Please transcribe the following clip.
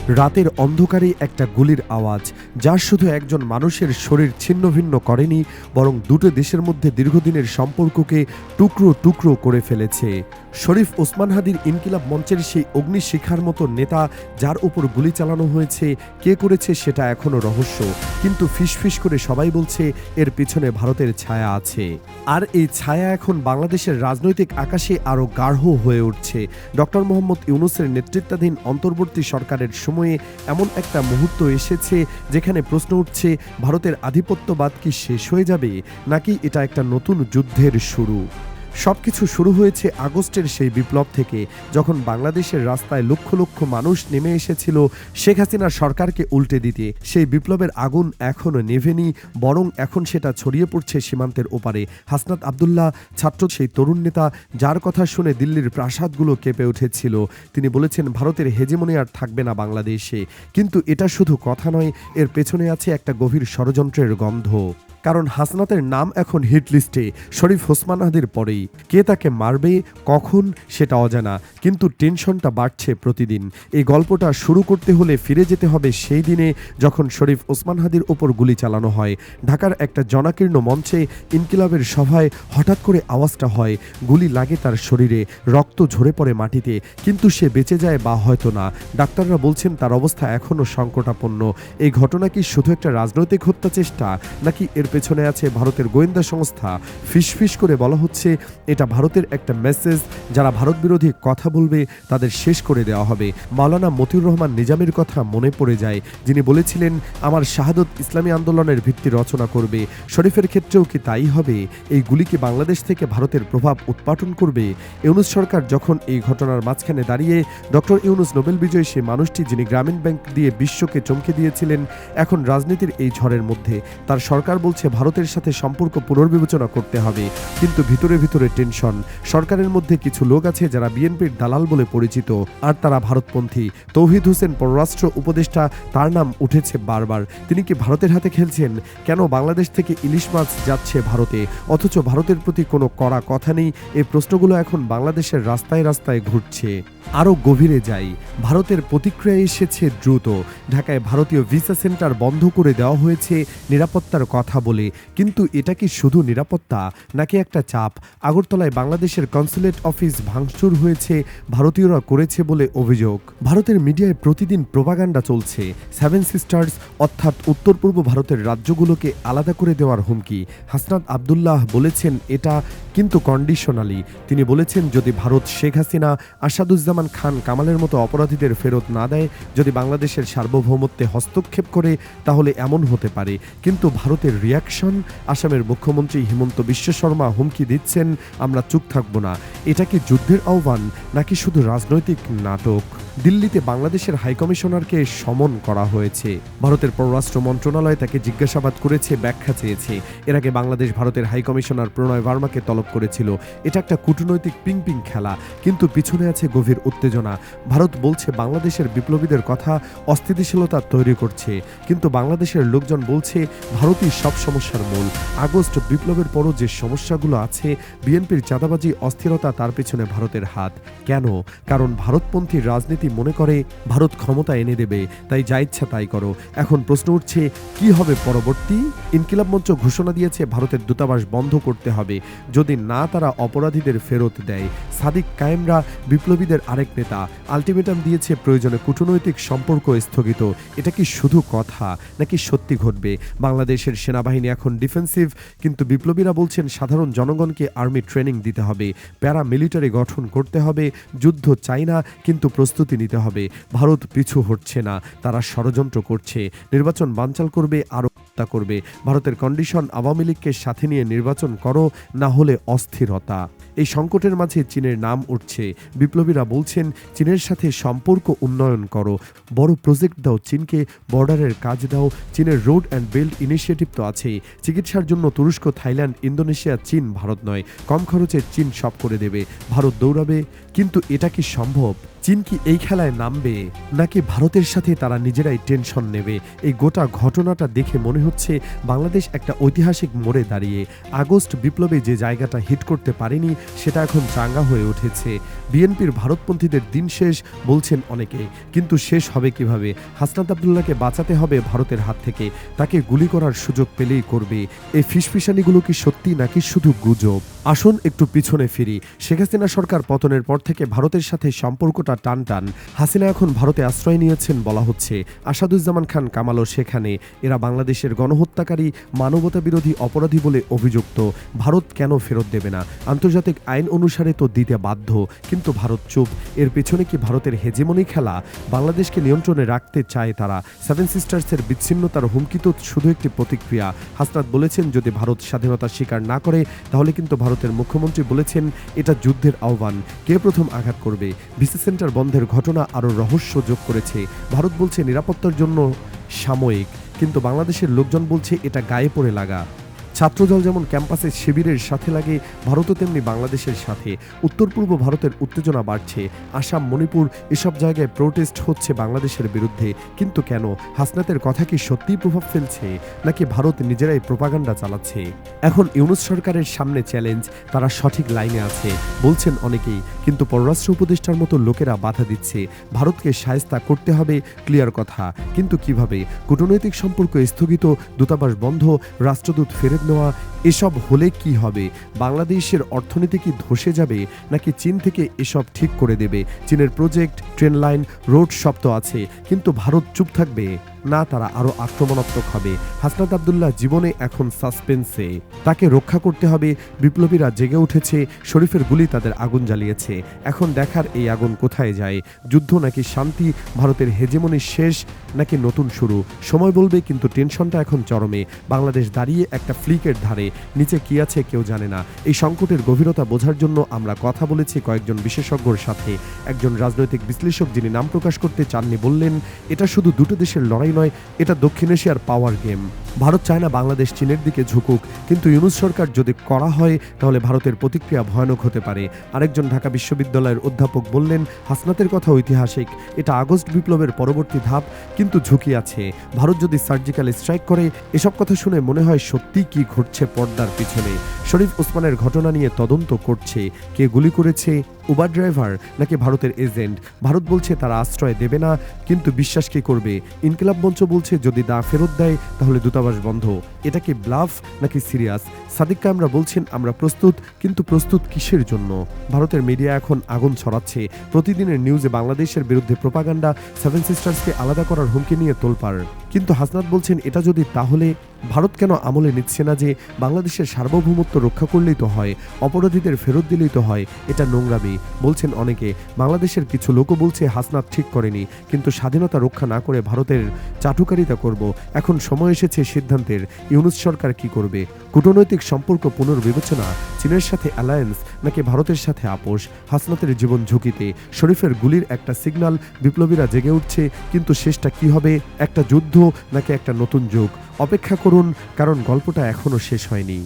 রাতের অন্ধকারে একটা গুলির আওয়াজ, যা শুধু একজন মানুষের শরীর ছিন্নভিন্ন করেনি, বরং দুটো দেশের মধ্যে দীর্ঘদিনের সম্পর্ককে টুকরো টুকরো করে ফেলেছে। শরীফ ওসমান হাদির ইনকিলাব মঞ্চের সেই অগ্নিশিখার মতো নেতা, যার উপর গুলি চালানো হয়েছে, কে করেছে সেটা এখনো রহস্য। কিন্তু ফিসফিস করে সবাই বলছে এর পিছনে ভারতের ছায়া আছে। আর এই ছায়া এখন বাংলাদেশের রাজনৈতিক আকাশে আরও গাঢ় হয়ে উঠছে। ডক্টর মোহাম্মদ ইউনূসের নেতৃত্বাধীন অন্তর্বর্তী সরকারের সময়ে এমন একটা মুহূর্ত এসেছে যেখানে প্রশ্ন উঠছে, ভারতের আধিপত্যবাদ কি শেষ হয়ে যাবে, নাকি এটা একটা নতুন যুদ্ধের শুরু? সবকিছু শুরু হয়েছে আগস্টের সেই বিপ্লব থেকে, যখন বাংলাদেশের রাস্তায় লক্ষ লক্ষ মানুষ নেমে এসেছিল শেখ হাসিনার সরকারকে উল্টে দিতে। সেই বিপ্লবের আগুন এখনও নেভেনি, বরং এখন সেটা ছড়িয়ে পড়ছে সীমান্তের ওপারে। হাসনাত আবদুল্লাহ, ছাত্র সেই তরুণ নেতা, যার কথা শুনে দিল্লির প্রাসাদগুলো কেঁপে উঠেছিল, তিনি বলেছেন ভারতের হেজেমনি আর থাকবে না বাংলাদেশে। কিন্তু এটা শুধু কথা নয়, এর পেছনে আছে একটা গভীর ষড়যন্ত্রের গন্ধ। কারণ হাসনাতের নাম এখন হিট লিস্টে, শরীফ ওসমান হাদির পরেই। কে তাকে মারবে, কখন, সেটা অজানা, কিন্তু টেনশনটা বাড়ছে প্রতিদিন। এই গল্পটা শুরু করতে হলে ফিরে যেতে হবে সেই দিনে যখন শরীফ ওসমান হাদির ওপর গুলি চালানো হয়। ঢাকার একটা জনাকীর্ণ মঞ্চে ইনকিলাবের সভায় হঠাৎ করে আওয়াজটা হয়, গুলি লাগে তার শরীরে, রক্ত ঝরে পড়ে মাটিতে, কিন্তু সে বেঁচে যায় বা হয়তো না। ডাক্তাররা বলছেন তার অবস্থা এখনও সংকটাপন্ন। এই ঘটনা কি শুধু একটা রাজনৈতিক হত্যা চেষ্টা, নাকি এর পেছনে আছে ভারতের গোয়েন্দা সংস্থা? ফিসফিস করে বলা হচ্ছে এটা ভারতের একটা মেসেজ, যারা ভারত বিরোধী কথা বলবে তাদের শেষ করে দেওয়া হবে। মাওলানা মতিউর রহমান নিজামীর কথা মনে পড়ে যায়, যিনি বলেছিলেন আমার শাহাদত ইসলামী আন্দোলনের ভিত্তি রচনা করবে। শরীফের ক্ষেত্রেও কি তাই হবে? এই গুলি কি বাংলাদেশ থেকে ভারতের প্রভাব উৎপাটন করবে? ইউনূস সরকার যখন এই ঘটনার মাঝখানে দাঁড়িয়ে, ডক্টর ইউনূস নোবেল বিজয়ী সেই মানুষটি যিনি গ্রামীণ ব্যাংক দিয়ে বিশ্বকে চমকে দিয়েছিলেন, এখন রাজনীতির এই ঝড়ের মধ্যে তার সরকার বলছে ভারতের সাথে সম্পর্ক পুনর্বিবেচনা করতে হবে। কিন্তু ভিতরে ভিতরে টেনশন। সরকারের মধ্যে কিছু লোক আছে যারা বিএনপির দালাল বলে পরিচিত, আর তারা ভারতপন্থী। তৌহিদ হোসেন পররাষ্ট্র উপদেষ্টা, তার নাম উঠেছে বারবার। তিনি কি ভারতের হাতে খেলছেন? কেন বাংলাদেশ থেকে ইলিশ মাছ যাচ্ছে ভারতে, অথচ ভারতের প্রতি কোনো কড়া কথা নেই? এই প্রশ্নগুলো এখন বাংলাদেশের রাস্তায় রাস্তায় ঘুরছে। আরও গভীরে যাই, ভারতের প্রতিক্রিয়া এসেছে দ্রুত। ঢাকায় ভারতীয় ভিসা সেন্টার বন্ধ করে দেওয়া হয়েছে নিরাপত্তার কথা বলে। কিন্তু এটা কি শুধু নিরাপত্তা, নাকি একটা চাপ? আগরতলায় বাংলাদেশের কনসুলেট অফিস ভাঙচুর হয়েছে, ভারতীয়রা করেছে বলে অভিযোগ। ভারতের মিডিয়ায় প্রতিদিন প্রোপাগান্ডা চলছে, সেভেন সিস্টার্স অর্থাৎ উত্তর পূর্ব ভারতের রাজ্যগুলোকে আলাদা করে দেওয়ার হুমকি। হাসনাত আবদুল্লাহ বলেছেন এটা, কিন্তু কন্ডিশনালি। তিনি বলেছেন যদি ভারত শেখ হাসিনা, আসাদুজ্জামান খান কামালের মতো অপরাধীদের ফেরত না দেয়, যদি বাংলাদেশের সার্বভৌমত্বে হস্তক্ষেপ করে, তাহলে এমন হতে পারে। কিন্তু ভারতের রিয়াকশন, আসামের মুখ্যমন্ত্রী হিমন্ত বিশ্ব শর্মা হুমকি দিচ্ছেন আমরা চুপ থাকব না। এটা কি যুদ্ধের আহ্বান, নাকি শুধু রাজনৈতিক নাটক? দিল্লিতে বাংলাদেশের হাইকমিশনারকে সমন করা হয়েছে। ভারতের পররাষ্ট্র মন্ত্রণালয় তাকে জিজ্ঞাসাবাদ করেছে, ব্যাখ্যা চেয়েছে। এর আগে বাংলাদেশ ভারতের হাইকমিশনার প্রণয় ভার্মাকে তলব করেছিল। এটা একটা কূটনৈতিক পিং খেলা, কিন্তু পিছনে আছে গভীর উত্তেজনা। ভারত বলছে বাংলাদেশের বিপ্লবীদের কথা অস্থিতিশীলতা তৈরি করছে, কিন্তু বাংলাদেশের লোকজন বলছে ভারতই সব সমস্যার মূল। আগস্ট বিপ্লবের পরও যে সমস্যাগুলো আছে, বিএনপির চাঁদাবাজি, অস্থিরতা, তার পেছনে ভারতের হাত। কেন? কারণ ভারতপন্থী রাজনীতি মনে করে ভারত ক্ষমতা এনে দেবে, তাই যা ইচ্ছা তাই করো। এখন প্রশ্ন উঠছে কি হবে পরবর্তী? ইনকিলাব মঞ্চ ঘোষণা দিয়েছে ভারতের দূতাবাস বন্ধ করতে হবে যদি না তারা অপরাধীদের ফেরত দেয়। সাদিক কায়েমরা, বিপ্লবীদের আরেক নেতা, আলটিমেটাম দিয়েছে প্রয়োজনে কূটনৈতিক সম্পর্ক স্থগিত। এটা কি শুধু কথা, নাকি সত্যি ঘটবে? বাংলাদেশের সেনাবাহিনী এখন ডিফেন্সিভ, কিন্তু বিপ্লবীরা বলছেন সাধারণ জনগণকে আর্মি ট্রেনিং দিতে হবে, প্যারামিলিটারি গঠন করতে হবে। যুদ্ধ চাই না, কিন্তু প্রস্তুতি নিতে হবে। ভারত পিছু হটছে না, তারা ষড়যন্ত্র করছে, নির্বাচন বানচাল করবে, আরও হত্যা করবে। ভারতের কন্ডিশন, আওয়ামী লীগকে সাথে নিয়ে নির্বাচন করো, না হলে অস্থিরতা। এই সংকটের মাঝে চীনের নাম উঠছে। বিপ্লবীরা বলছেন চীনের সাথে সম্পর্ক উন্নয়ন করো, বড় প্রজেক্ট দাও চীনকে, বর্ডারের কাজ দাও। চীনের রোড অ্যান্ড বেল্ট ইনিশিয়েটিভ তো আছেই। চিকিৎসার জন্য তুরস্ক, থাইল্যান্ড, ইন্দোনেশিয়া, চীন, ভারত নয়। কম খরচে চীন সব করে দেবে, ভারত দৌড়াবে। কিন্তু এটা কি সম্ভব? চীন কি এই খেলায় নামবে, নাকি ভারতের সাথে তারা নিজেরাই টেনশন নেবে? এই গোটা ঘটনাটা দেখে মনে হচ্ছে বাংলাদেশ একটা ঐতিহাসিক মোড়ে দাঁড়িয়ে। আগস্ট বিপ্লবে যে জায়গাটা হিট করতে পারেনি, সেটা এখন চাঙ্গা হয়ে উঠেছে। বিএনপির ভারতপন্থীদের দিন শেষ বলছেন অনেকে, কিন্তু শেষ হবে কিভাবে? হাসনাত আব্দুল্লাহকে বাঁচাতে হবে ভারতের হাত থেকে, তাকে গুলি করার সুযোগ পেলেই করবে। এই ফিসফিসানিগুলো কি সত্যি নাকি শুধু গুজব? আসুন একটু পিছনে ফিরি। শেখ হাসিনা সরকার পতনের পর থেকে ভারতের সাথে সম্পর্কটা টানটান। হাসিনা এখন ভারতে আশ্রয় নিয়েছেন বলা হচ্ছে। আসাদুজ্জামান খান কামালও সেখানে। এরা বাংলাদেশের গণহত্যাকারী, মানবতা বিরোধী অপরাধী বলে অভিযুক্ত। ভারত কেন ফেরত দেবে না? আন্তর্জাতিক আইন অনুসারে তো দিতে বাধ্য, কিন্তু ভারত চুপ। এর পেছনে কি ভারতের হেজেমনি খেলা? বাংলাদেশকে নিয়ন্ত্রণে রাখতে চায় তারা। সেভেন সিস্টার্সের বিচ্ছিন্নতার হুমকি তো শুধু একটি প্রতিক্রিয়া। হাসনাত বলেছেন যদি ভারত স্বাধীনতা স্বীকার না করে তাহলে কিন্তু ভারতের মুখ্যমন্ত্রী বলেছেন এটা যুদ্ধের আহ্বান, কে প্রথম আঘাত করবে। ভিসি সেন্টার বন্ধের ঘটনা আরও রহস্য যোগ করেছে। ভারত বলছে নিরাপত্তার জন্য সাময়িক, কিন্তু বাংলাদেশের লোকজন বলছে এটা গায়ে পড়ে লাগা। ছাত্রদল যেমন ক্যাম্পাসের শিবিরের সাথে লাগে, ভারতও তেমনি বাংলাদেশের সাথে। উত্তর পূর্ব ভারতের উত্তেজনা বাড়ছে। আসাম, মণিপুর এসব জায়গায় প্রোটেস্ট হচ্ছে বাংলাদেশের বিরুদ্ধে। কিন্তু কেন? হাসনাতের কথা কি সত্যিই প্রভাব ফেলছে, নাকি ভারত নিজেরাই প্রোপাগান্ডা চালাচ্ছে? এখন ইউনূস সরকারের সামনে চ্যালেঞ্জ, তারা সঠিক লাইনে আছে বলছেন অনেকেই, কিন্তু পররাষ্ট্র উপদেষ্টার মতো লোকেরা বাধা দিচ্ছে। ভারতকে শায়েস্তা করতে হবে, ক্লিয়ার কথা, কিন্তু কিভাবে? কূটনৈতিক সম্পর্ক স্থগিত, দূতাবাস বন্ধ, রাষ্ট্রদূত ফেরত নেওয়া, এসব হলে কি হবে? বাংলাদেশের অর্থনীতি কি ধসে যাবে, নাকি চীন থেকে এসব ঠিক করে দেবে? চীনের প্রজেক্ট, ট্রেন লাইন, রোড সব তো আছে, কিন্তু ভারত চুপ থাকবে না, তারা আরো আক্রমণাত্মক হবে। হাসনাত আব্দুল্লাহ জীবনে এখন সাসপেন্সে, তাকে রক্ষা করতে হবে। বিপ্লবীরা জেগে উঠেছে, শরীফের গুলি তাদের আগুন জ্বালিয়েছে। এখন দেখার এই আগুন কোথায় যায়, যুদ্ধ নাকি শান্তি, ভারতের হেজেমনি শেষ নাকি নতুন শুরু, সময় বলবে। কিন্তু টেনশনটা এখন চরমে। বাংলাদেশ দাঁড়িয়ে একটা ফ্লিকের ধারে, নিচে কি আছে কেউ জানে না। এই সংকটের গভীরতা বোঝার জন্য আমরা কথা বলেছি কয়েকজন বিশেষজ্ঞর সাথে। একজন রাজনৈতিক বিশ্লেষক, যিনি নাম প্রকাশ করতে চাননি, বললেন এটা শুধু দুটো দেশের লড়াই নয়, এটা দক্ষিণ এশিয়ার পাওয়ার গেম। ভারত চায় না বাংলাদেশ চীনের দিকে ঝুঁকুক, কিন্তু ইউনূস সরকার যদি করা হয় তাহলে ভারতের প্রতিক্রিয়া ভয়ানক হতে পারে। আরেকজন ঢাকা বিশ্ববিদ্যালয়ের অধ্যাপক বললেন হাসনাতের কথা ঐতিহাসিক, এটা আগস্ট বিপ্লবের পরবর্তী ধাপ, কিন্তু ঝুঁকি আছে। ভারত যদি সার্জিক্যাল স্ট্রাইক করে, এসব কথা শুনে মনে হয় সত্যি কি ঘটছে পর্দার পিছনে। শরীফ ওসমানের ঘটনা নিয়ে তদন্ত করছে, কে গুলি করেছে, উবার ড্রাইভার নাকি ভারতের এজেন্ট। ভারত বলছে তারা আশ্রয় দেবে না, কিন্তু বিশ্বাস কি করবে? ইনকিলাব মঞ্চ বলছে যদি দা ফেরত দেয় তাহলে দূতাবাস বন্ধ। এটা কি ব্লাফ নাকি সিরিয়াস? সাদিক কামরা বলছেন আমরা প্রস্তুত, কিন্তু প্রস্তুত কিসের জন্য? ভারতের মিডিয়া এখন আগুন ছড়াচ্ছে। প্রতিদিনের নিউজে বাংলাদেশের বিরুদ্ধে প্রোপাগান্ডা, সেভেন সিস্টার্সকে আলাদা করার হুমকি নিয়ে তোলপাড়। কিন্তু হাসনাত বলছেন এটা যদি, তাহলে ভারত কেন আমলে নিচ্ছে না যে বাংলাদেশের সার্বভৌমত্ব রক্ষা করলেই তো হয়, অপরাধীদের ফেরত দিলেই তো হয়? এটা নোংরামি বলছেন অনেকে। বাংলাদেশের কিছু লোকও বলছে হাসনাত ঠিক করেনি, কিন্তু স্বাধীনতা রক্ষা না করে ভারতের চাটুকারিতা করব। এখন সময় এসেছে সিদ্ধান্তের। ইউনূস সরকার কি করবে? কূটনৈতিক সম্পর্ক পুনর্বিবেচনা, চীনের সাথে অ্যালায়েন্স নাকি ভারতের সাথে আপোষ? হাসনাতের জীবন ঝুঁকিতে, শরীফের গুলির একটা সিগন্যাল, বিপ্লবীরা জেগে উঠছে, কিন্তু শেষটা কি হবে? একটা যুদ্ধ নাকি একটা নতুন যুগ? অপেক্ষা করুন, কারণ গল্পটা এখনো শেষ হয়নি।